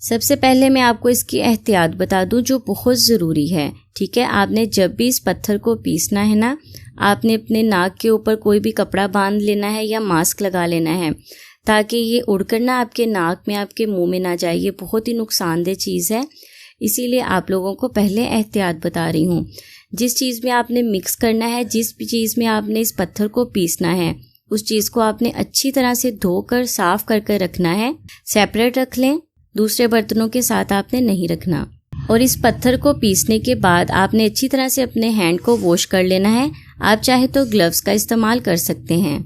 सबसे पहले मैं आपको इसकी एहतियात बता दूं जो बहुत ज़रूरी है। ठीक है, आपने जब भी इस पत्थर को पीसना है ना, आपने अपने नाक के ऊपर कोई भी कपड़ा बांध लेना है या मास्क लगा लेना है, ताकि ये उड़कर ना आपके नाक में, आपके मुंह में ना जाए। ये बहुत ही नुकसानदेह चीज़ है, इसीलिए आप लोगों को पहले एहतियात बता रही हूँ। जिस चीज़ में आपने मिक्स करना है, जिस भी चीज़ में आपने इस पत्थर को पीसना है, उस चीज़ को आपने अच्छी तरह से धोकर साफ करके रखना है। सेपरेट रख लें, दूसरे बर्तनों के साथ आपने नहीं रखना। और इस पत्थर को पीसने के बाद आपने अच्छी तरह से अपने हैंड को वॉश कर लेना है। आप चाहे तो ग्लव्स का इस्तेमाल कर सकते हैं।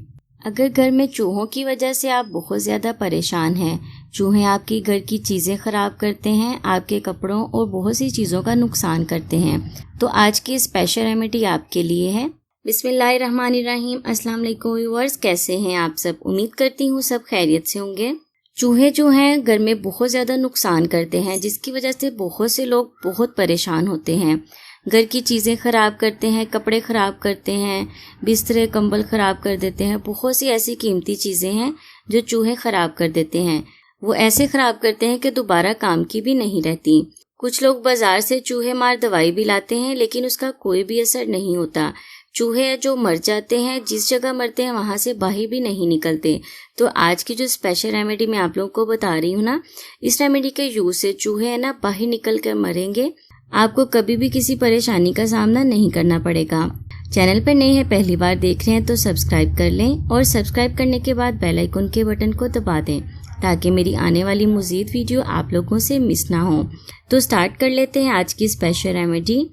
अगर घर में चूहों की वजह से आप बहुत ज़्यादा परेशान हैं, चूहे आपकी घर की चीज़ें ख़राब करते हैं, आपके कपड़ों और बहुत सी चीज़ों का नुकसान करते हैं, तो आज की स्पेशल रेमेडी आपके लिए है। बिस्मिल्लाहिर्रहमानिर्रहीम। अस्सलाम वालेकुम व्यूअर्स, कैसे हैं आप सब? उम्मीद करती हूँ सब खैरियत से होंगे। चूहे जो हैं घर में बहुत ज़्यादा नुकसान करते हैं, जिसकी वजह से बहुत से लोग बहुत परेशान होते हैं। घर की चीज़ें ख़राब करते हैं, कपड़े ख़राब करते हैं, बिस्तरे कंबल ख़राब कर देते हैं। बहुत सी ऐसी कीमती चीज़ें हैं जो चूहे ख़राब कर देते हैं। वो ऐसे ख़राब करते हैं कि दोबारा काम की भी नहीं रहती। कुछ लोग बाज़ार से चूहे मार दवाई भी लाते हैं, लेकिन उसका कोई भी असर नहीं होता। चूहे जो मर जाते हैं, जिस जगह मरते हैं वहाँ से बाहर भी नहीं निकलते। तो आज की जो स्पेशल रेमेडी मैं आप लोगों को बता रही हूँ ना, इस रेमेडी के यूज़ से चूहे है ना बाहर निकल कर मरेंगे। आपको कभी भी किसी परेशानी का सामना नहीं करना पड़ेगा। चैनल पर नए हैं, पहली बार देख रहे हैं तो सब्सक्राइब कर लें, और सब्सक्राइब करने के बाद बेल आइकन के बटन को दबा दें, ताकि मेरी आने वाली मज़ीद वीडियो आप लोगों से मिस ना हो। तो स्टार्ट कर लेते हैं आज की स्पेशल रेमेडी।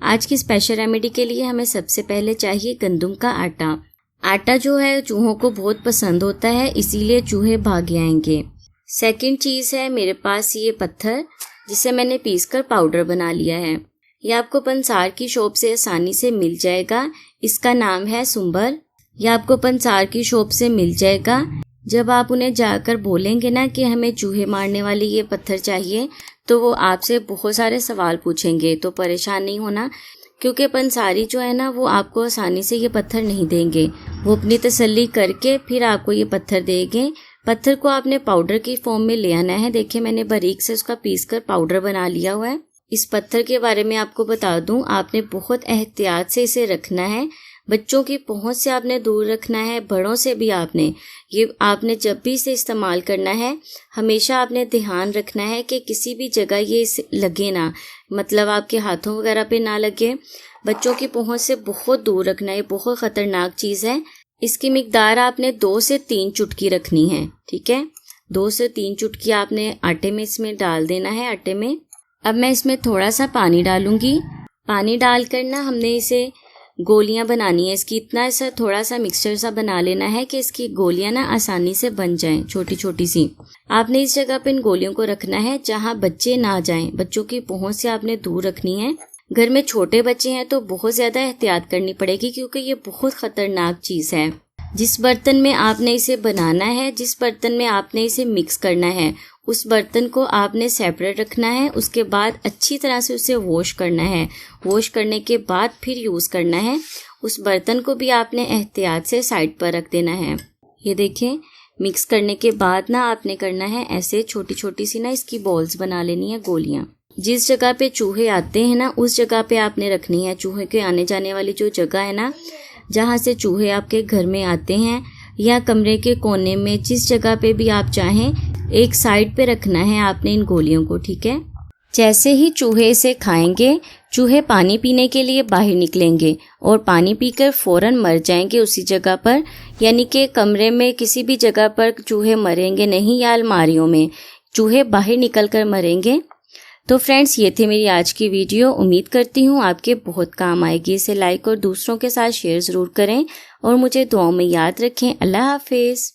आज की स्पेशल रेमेडी के लिए हमें सबसे पहले चाहिए गंदम का आटा। आटा जो है चूहों को बहुत पसंद होता है, इसीलिए चूहे भाग आएंगे। सेकंड चीज़ है मेरे पास ये पत्थर, जिसे मैंने पीसकर पाउडर बना लिया है। ये आपको पंसार की शॉप से आसानी से मिल जाएगा। इसका नाम है सुंबर। यह आपको पंसार की शॉप से मिल जाएगा। जब आप उन्हें जाकर बोलेंगे ना कि हमें चूहे मारने वाली ये पत्थर चाहिए, तो वो आपसे बहुत सारे सवाल पूछेंगे। तो परेशान नहीं होना, क्योंकि पंसारी जो है ना वो आपको आसानी से ये पत्थर नहीं देंगे। वो अपनी तसल्ली करके फिर आपको ये पत्थर देंगे। पत्थर को आपने पाउडर की फॉर्म में ले आना है। देखिए मैंने बारीक से उसका पीस कर पाउडर बना लिया हुआ है। इस पत्थर के बारे में आपको बता दूं, आपने बहुत एहतियात से इसे रखना है। बच्चों की पहुंच से आपने दूर रखना है, बड़ों से भी आपने जब भी इसे इस्तेमाल करना है, हमेशा आपने ध्यान रखना है कि किसी भी जगह ये लगे ना, मतलब आपके हाथों वगैरह पे ना लगे। बच्चों की पहुंच से बहुत दूर रखना है, बहुत ख़तरनाक चीज़ है। इसकी मिकदार आपने 2 से 3 चुटकी रखनी है। ठीक है, 2 से 3 चुटकी आपने आटे में इसमें डाल देना है। आटे में अब मैं इसमें थोड़ा सा पानी डालूंगी। पानी डालकर ना हमने इसे गोलियां बनानी है। इसकी इतना सा थोड़ा सा मिक्सचर सा बना लेना है कि इसकी गोलियां ना आसानी से बन जाएं, छोटी छोटी सी। आपने इस जगह पे इन गोलियों को रखना है जहां बच्चे ना जाएं। बच्चों की पहुंच से आपने दूर रखनी है। घर में छोटे बच्चे हैं तो बहुत ज़्यादा एहतियात करनी पड़ेगी, क्योंकि ये बहुत ख़तरनाक चीज़ है। जिस बर्तन में आपने इसे बनाना है, जिस बर्तन में आपने इसे मिक्स करना है, उस बर्तन को आपने सेपरेट रखना है। उसके बाद अच्छी तरह से उसे वॉश करना है। वॉश करने के बाद फिर यूज़ करना है। उस बर्तन को भी आपने एहतियात से साइड पर रख देना है। ये देखें, मिक्स करने के बाद ना आपने करना है ऐसे छोटी छोटी सी ना इसकी बॉल्स बना लेनी है, गोलियाँ। जिस जगह पे चूहे आते हैं ना, उस जगह पे आपने रखनी है। चूहे के आने जाने वाली जो जगह है ना, जहाँ से चूहे आपके घर में आते हैं, या कमरे के कोने में, जिस जगह पे भी आप चाहें, एक साइड पे रखना है आपने इन गोलियों को। ठीक है, जैसे ही चूहे इसे खाएंगे, चूहे पानी पीने के लिए बाहर निकलेंगे और पानी पीकर फौरन मर जाएंगे उसी जगह पर। यानी कि कमरे में किसी भी जगह पर चूहे मरेंगे नहीं, या अलमारियों में चूहे बाहर निकल कर मरेंगे। तो फ्रेंड्स, ये थी मेरी आज की वीडियो। उम्मीद करती हूँ आपके बहुत काम आएगी। इसे लाइक और दूसरों के साथ शेयर ज़रूर करें, और मुझे दुआओं में याद रखें। अल्लाह हाफिज़।